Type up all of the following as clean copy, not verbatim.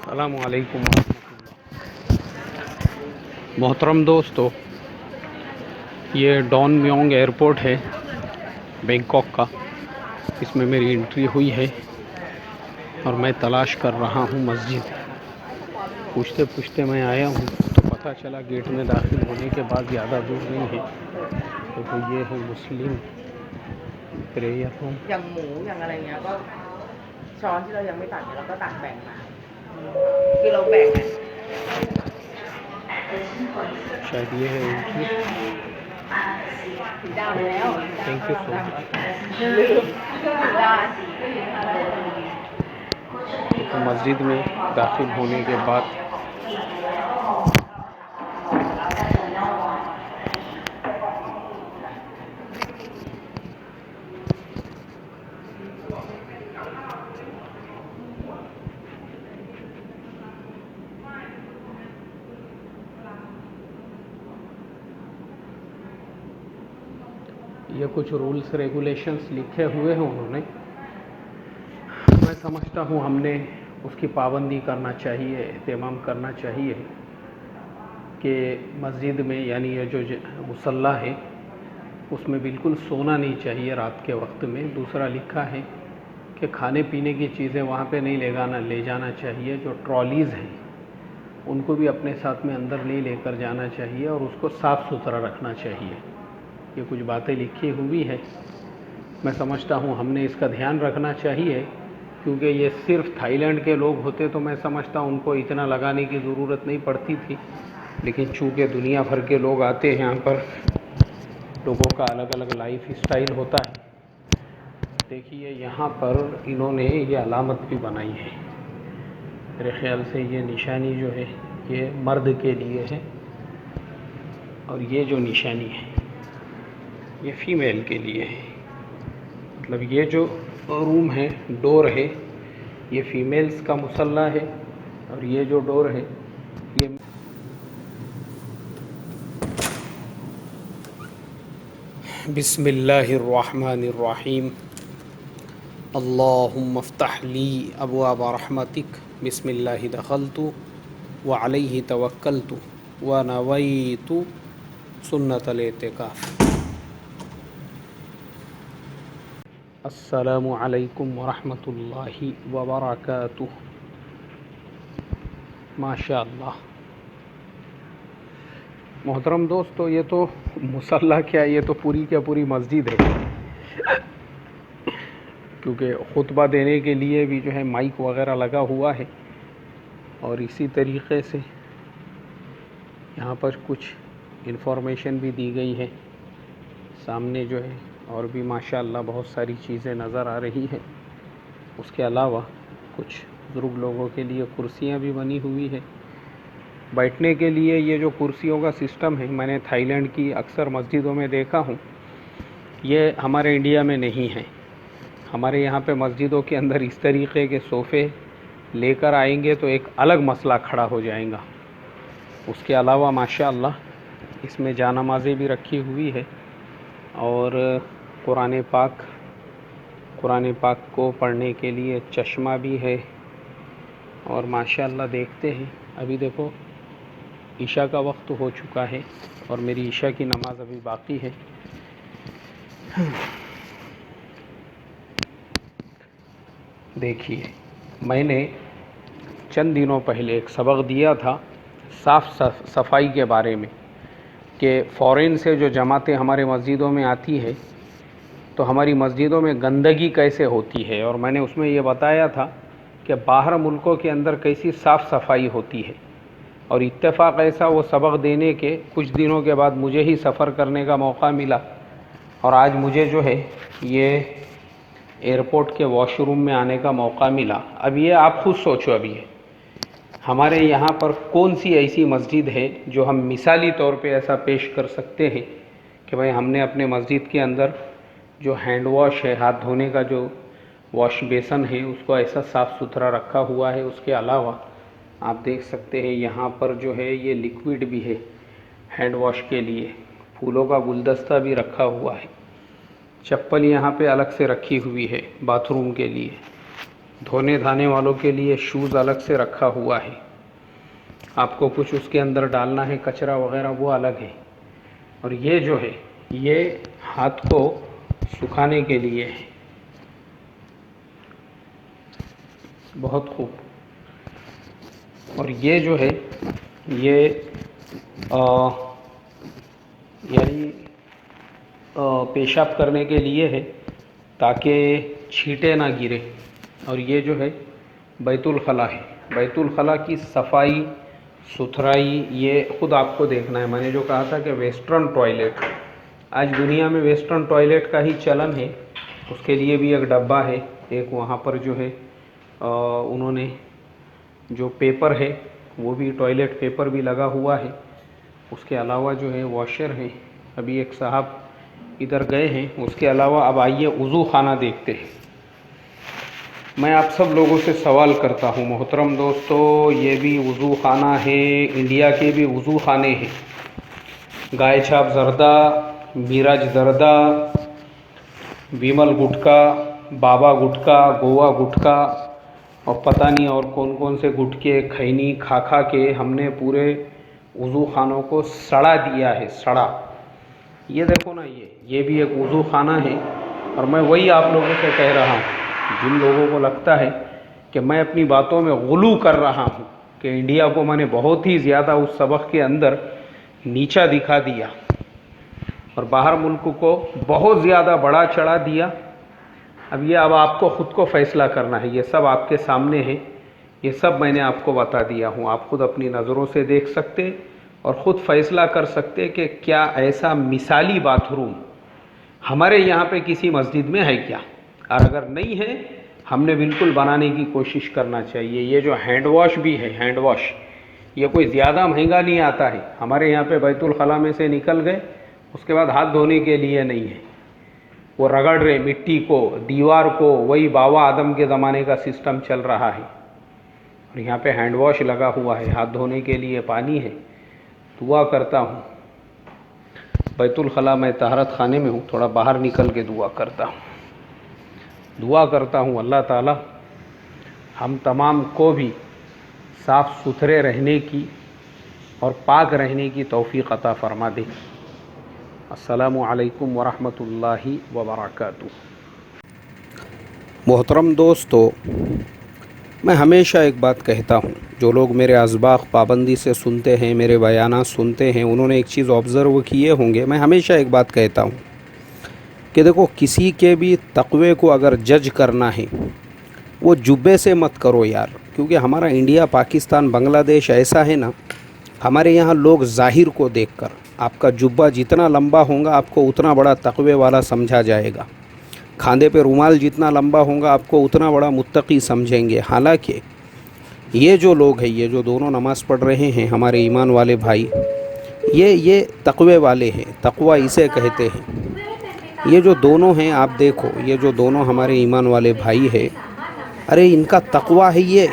السلام علیکم ورحمۃ اللہ۔ محترم دوستو، یہ ڈان میونگ ایئرپورٹ ہے بینکاک کا۔ اس میں میری انٹری ہوئی ہے اور میں تلاش کر رہا ہوں مسجد۔ پوچھتے پوچھتے میں آیا ہوں تو پتہ چلا گیٹ میں داخل ہونے کے بعد زیادہ دور نہیں ہے تو یہ ہے مسلم پریئر روم۔ อย่างหมูอย่างอะไรเงี้ยก็ช้อนที่เรายังไม่ตักเนี่ยเราก็ตักแบ่งมาคือเราแบ่งอ่ะ شاید یہ ہے انٹری۔ สีดำแล้ว تھینک یو سو مچ۔ ลืมได้ تو مسجد میں داخل ہونے کے بعد یہ کچھ رولس ریگولیشنس لکھے ہوئے ہیں انہوں نے۔ میں سمجھتا ہوں ہم نے اس کی پابندی کرنا چاہیے، اہتمام کرنا چاہیے کہ مسجد میں یعنی یہ جو مصلی ہے اس میں بالکل سونا نہیں چاہیے رات کے وقت میں۔ دوسرا لکھا ہے کہ کھانے پینے کی چیزیں وہاں پہ نہیں لے جانا چاہیے۔ جو ٹرالیز ہیں ان کو بھی اپنے ساتھ میں اندر نہیں لے کر جانا چاہیے اور اس کو صاف ستھرا رکھنا چاہیے۔ یہ کچھ باتیں لکھی ہوئی ہے۔ میں سمجھتا ہوں ہم نے اس کا دھیان رکھنا چاہیے، کیونکہ یہ صرف تھائی لینڈ کے لوگ ہوتے تو میں سمجھتا ہوں ان کو اتنا لگانے کی ضرورت نہیں پڑتی تھی، لیکن چونکہ دنیا بھر کے لوگ آتے ہیں یہاں پر، لوگوں کا الگ الگ لائف اسٹائل ہوتا ہے۔ دیکھیے یہاں پر انہوں نے یہ علامت بھی بنائی ہے، میرے خیال سے یہ نشانی جو ہے یہ مرد کے لیے ہے، اور یہ جو نشانی ہے یہ فیمیل کے لیے ہے۔ مطلب یہ جو روم ہے، ڈور ہے، یہ فیمیلز کا مصلی ہے، اور یہ جو ڈور ہے یہ بسم اللہ الرحمن الرحیم۔ اللہم افتح لی ابواب رحمتک، بسم اللہ دخلت وعلیہ توکلت ونویت سنت الاعتکاف۔ السلام علیکم ورحمۃ اللہ وبرکاتہ۔ ماشاء اللہ۔ محترم دوستو، یہ تو مصلی کیا، یہ تو پوری کیا پوری مسجد ہے، کیونکہ خطبہ دینے کے لیے بھی جو ہے مائک وغیرہ لگا ہوا ہے، اور اسی طریقے سے یہاں پر کچھ انفارمیشن بھی دی گئی ہے۔ سامنے جو ہے اور بھی ماشاءاللہ بہت ساری چیزیں نظر آ رہی ہیں۔ اس کے علاوہ کچھ بزرگ لوگوں کے لیے کرسیاں بھی بنی ہوئی ہے بیٹھنے کے لیے۔ یہ جو کرسیوں کا سسٹم ہے میں نے تھائی لینڈ کی اکثر مسجدوں میں دیکھا ہوں، یہ ہمارے انڈیا میں نہیں ہے۔ ہمارے یہاں پہ مسجدوں کے اندر اس طریقے کے صوفے لے کر آئیں گے تو ایک الگ مسئلہ کھڑا ہو جائے گا۔ اس کے علاوہ ماشاءاللہ اس میں جانمازیں بھی رکھی ہوئی ہے، اور قرآن پاک کو پڑھنے کے لیے چشمہ بھی ہے، اور ماشاءاللہ دیکھتے ہیں۔ ابھی دیکھو عشاء کا وقت ہو چکا ہے اور میری عشاء کی نماز ابھی باقی ہے۔ دیکھیے میں نے چند دنوں پہلے ایک سبق دیا تھا صاف صفائی کے بارے میں، کہ فورین سے جو جماعتیں ہمارے مسجدوں میں آتی ہے تو ہماری مسجدوں میں گندگی کیسے ہوتی ہے، اور میں نے اس میں یہ بتایا تھا کہ باہر ملکوں کے اندر کیسی صاف صفائی ہوتی ہے، اور اتفاق ایسا وہ سبق دینے کے کچھ دنوں کے بعد مجھے ہی سفر کرنے کا موقع ملا، اور آج مجھے جو ہے یہ ایئرپورٹ کے واش روم میں آنے کا موقع ملا۔ اب یہ آپ خود سوچو، ابھی ہمارے یہاں پر کون سی ایسی مسجد ہے جو ہم مثالی طور پہ ایسا پیش کر سکتے ہیں کہ بھائی ہم نے اپنے مسجد کے اندر جو ہینڈ واش ہے، ہاتھ دھونے کا جو واش بیسن ہے، اس کو ایسا صاف ستھرا رکھا ہوا ہے۔ اس کے علاوہ آپ دیکھ سکتے ہیں یہاں پر جو ہے یہ لیکوڈ بھی ہے ہینڈ واش کے لیے، پھولوں کا گلدستہ بھی رکھا ہوا ہے، چپل یہاں پہ الگ سے رکھی ہوئی ہے باتھ روم کے لیے۔ دھونے دھانے والوں کے لیے شوز الگ سے رکھا ہوا ہے. آپ کو کچھ اس کے اندر ڈالنا ہے کچرا وغیرہ وہ الگ ہے. اور یہ جو ہے یہ ہاتھ کو سکھانے کے لیے ہے. بہت خوب. اور یہ جو ہے یہ یعنی پیشاب کرنے کے لیے ہے تاکہ چھینٹے نہ گرے. اور یہ جو ہے بیت الخلا ہے. بیت الخلا کی صفائی ستھرائی یہ خود آپ کو دیکھنا ہے. میں نے جو کہا تھا کہ ویسٹرن ٹوائلٹ، آج دنیا میں ویسٹرن ٹوائلٹ کا ہی چلن ہے. اس کے لیے بھی ایک ڈبہ ہے. ایک وہاں پر جو ہے انہوں نے جو پیپر ہے وہ بھی ٹوائلٹ پیپر بھی لگا ہوا ہے. اس کے علاوہ جو ہے واشر ہے. ابھی ایک صاحب ادھر گئے ہیں. اس کے علاوہ اب آئیے وضو خانہ دیکھتے ہیں. میں آپ سب لوگوں سے سوال کرتا ہوں محترم دوستو، یہ بھی وضو خانہ ہے. انڈیا کے بھی وضو خانے ہیں. گائے چھاپ زردہ، میراج زردہ، ویمل گٹکا، بابا گٹکا، گوا گٹکا اور پتہ نہیں اور کون کون سے گٹکے کھینی کھا کے ہم نے پورے وضو خانوں کو سڑا دیا ہے. سڑا. یہ دیکھو نا، یہ بھی ایک وضو خانہ ہے. اور میں وہی آپ لوگوں سے کہہ رہا ہوں جن لوگوں کو لگتا ہے کہ میں اپنی باتوں میں غلو کر رہا ہوں کہ انڈیا کو میں نے بہت ہی زیادہ اس سبق کے اندر نیچا دکھا دیا اور باہر ملک کو بہت زیادہ بڑا چڑھا دیا. اب آپ کو خود کو فیصلہ کرنا ہے. یہ سب آپ کے سامنے ہے. یہ سب میں نے آپ کو بتا دیا ہوں. آپ خود اپنی نظروں سے دیکھ سکتے اور خود فیصلہ کر سکتے کہ کیا ایسا مثالی باتھ روم ہمارے یہاں پہ کسی مسجد میں ہے کیا. اور اگر نہیں ہے ہم نے بالکل بنانے کی کوشش کرنا چاہیے. یہ جو ہینڈ واش بھی ہے، ہینڈ واش یہ کوئی زیادہ مہنگا نہیں آتا ہے. ہمارے یہاں پہ بیت الخلا میں سے نکل گئے اس کے بعد ہاتھ دھونے کے لیے نہیں ہے. وہ رگڑ رہے مٹی کو، دیوار کو. وہی بابا آدم کے زمانے کا سسٹم چل رہا ہے. اور یہاں پہ ہینڈ واش لگا ہوا ہے، ہاتھ دھونے کے لیے پانی ہے. دعا کرتا ہوں. بیت الخلا میں طہارت خانے میں ہوں، تھوڑا باہر نکل کے دعا کرتا ہوں. دعا کرتا ہوں اللہ تعالی ہم تمام کو بھی صاف ستھرے رہنے کی اور پاک رہنے کی توفیق عطا فرما دے. السلام علیکم ورحمۃ اللہ وبرکاتہ. محترم دوستو، میں ہمیشہ ایک بات کہتا ہوں. جو لوگ میرے اسباق پابندی سے سنتے ہیں، میرے بیانات سنتے ہیں، انہوں نے ایک چیز آبزرو کیے ہوں گے. میں ہمیشہ ایک بات کہتا ہوں کہ دیکھو، کسی کے بھی تقوی کو اگر جج کرنا ہے وہ جبے سے مت کرو یار. کیونکہ ہمارا انڈیا، پاکستان، بنگلہ دیش ایسا ہے نا، ہمارے یہاں لوگ ظاہر کو دیکھ کر آپ کا جبہ جتنا لمبا ہوگا آپ کو اتنا بڑا تقوی والا سمجھا جائے گا. کھاندے پہ رومال جتنا لمبا ہوگا آپ کو اتنا بڑا متقی سمجھیں گے. حالانکہ یہ جو لوگ ہیں، یہ جو دونوں نماز پڑھ رہے ہیں ہمارے ایمان والے بھائی، یہ تقوی والے ہیں. تقوی اسے کہتے ہیں. یہ جو دونوں ہیں آپ دیکھو، یہ جو دونوں ہمارے ایمان والے بھائی ہیں، ارے ان کا تقوی ہے. یہ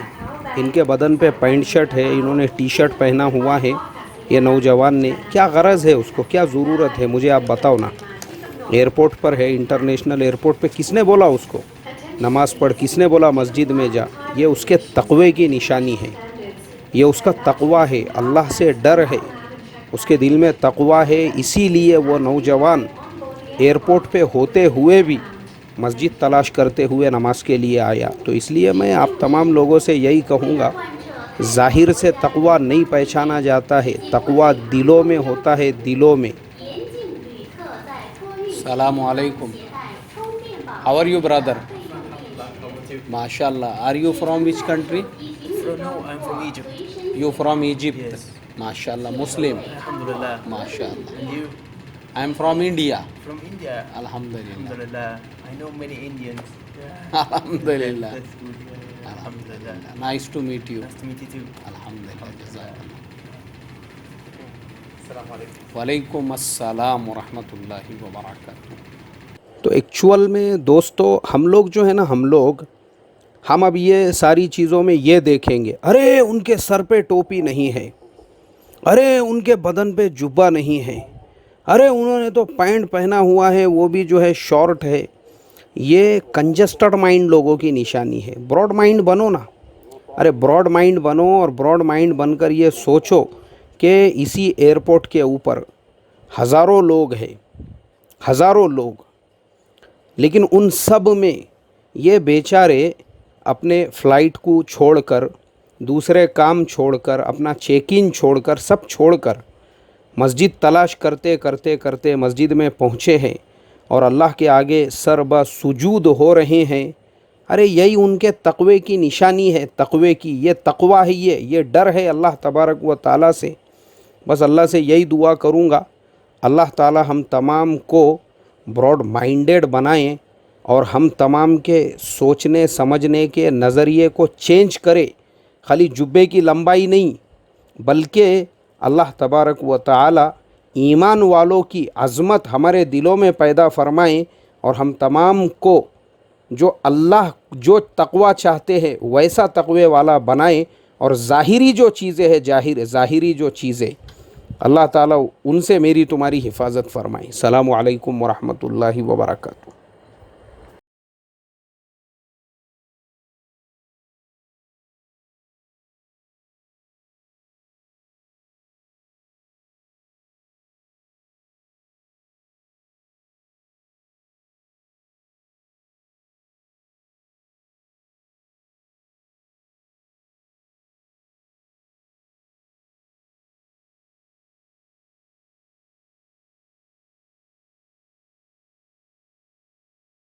ان کے بدن پہ پینٹ شرٹ ہے، انہوں نے ٹی شرٹ پہنا ہوا ہے. یہ نوجوان نے کیا غرض ہے، اس کو کیا ضرورت ہے، مجھے آپ بتاؤ نا. ایئرپورٹ پر ہے، انٹرنیشنل ایئرپورٹ پہ. کس نے بولا اس کو نماز پڑھ؟ کس نے بولا مسجد میں جا؟ یہ اس کے تقوی کی نشانی ہے. یہ اس کا تقوی ہے. اللہ سے ڈر ہے، اس کے دل میں تقوی ہے. اسی لیے وہ نوجوان ایئرپورٹ پہ ہوتے ہوئے بھی مسجد تلاش کرتے ہوئے نماز کے لیے آیا. تو اس لیے میں آپ تمام لوگوں سے یہی کہوں گا، ظاہر سے تقوی نہیں پہچانا جاتا ہے. تقوی دلوں میں ہوتا ہے، دلوں میں. السلام علیکم. How are you brother? ماشاء اللہ. Are you from which country? No, I'm from Egypt. You from Egypt. Yes. ماشاء اللہ. مسلم؟ Alhamdulillah. ماشاء اللہ. And you? I am from India. From India? الحمد للہ. Alhamdulillah. I know many Indians. الحمد للہ. That's good. Yeah. Alhamdulillah. Nice to meet you. Nice to meet you too. الحمد للہ. جزاک اللہ. Assalamu alaikum. وعلیکم السلام ورحمۃ اللہ وبرکاتہ. تو ایکچول میں دوستو ہم لوگ جو ہے نا، ہم اب یہ ساری چیزوں میں یہ دیکھیں گے، ارے ان کے سر پہ ٹوپی نہیں ہے، ارے ان کے بدن پہ جبہ نہیں ہے، ارے انہوں نے تو پینٹ پہنا ہوا ہے وہ بھی جو ہے شارٹ ہے. یہ کنجسٹڈ مائنڈ لوگوں کی نشانی ہے. براڈ مائنڈ بنو نا. ارے براڈ مائنڈ بنو اور براڈ مائنڈ بن کر یہ سوچو کہ اسی ایئرپورٹ کے اوپر ہزاروں لوگ ہیں, ہزاروں لوگ, لیکن ان سب میں یہ بیچارے اپنے فلائٹ کو چھوڑ کر, دوسرے کام چھوڑ کر, اپنا چیک ان چھوڑ کر, سب چھوڑ کر مسجد تلاش کرتے کرتے کرتے مسجد میں پہنچے ہیں اور اللہ کے آگے سر بہ سجود ہو رہے ہیں. ارے یہی ان کے تقوی کی نشانی ہے, تقوی کی. یہ تقوی ہے, یہ ڈر ہے اللہ تبارک و تعالیٰ سے. بس اللہ سے یہی دعا کروں گا, اللہ تعالیٰ ہم تمام کو براڈ مائنڈیڈ بنائیں اور ہم تمام کے سوچنے سمجھنے کے نظریے کو چینج کرے. خالی جبے کی لمبائی نہیں, بلکہ اللہ تبارک و تعالیٰ ایمان والوں کی عظمت ہمارے دلوں میں پیدا فرمائیں اور ہم تمام کو جو اللہ جو تقوی چاہتے ہیں ویسا تقوی والا بنائیں, اور ظاہری جو چیزیں ہیں ظاہری جو چیزیں اللہ تعالیٰ ان سے میری تمہاری حفاظت فرمائیں. السلام علیکم ورحمۃ اللہ وبرکاتہ.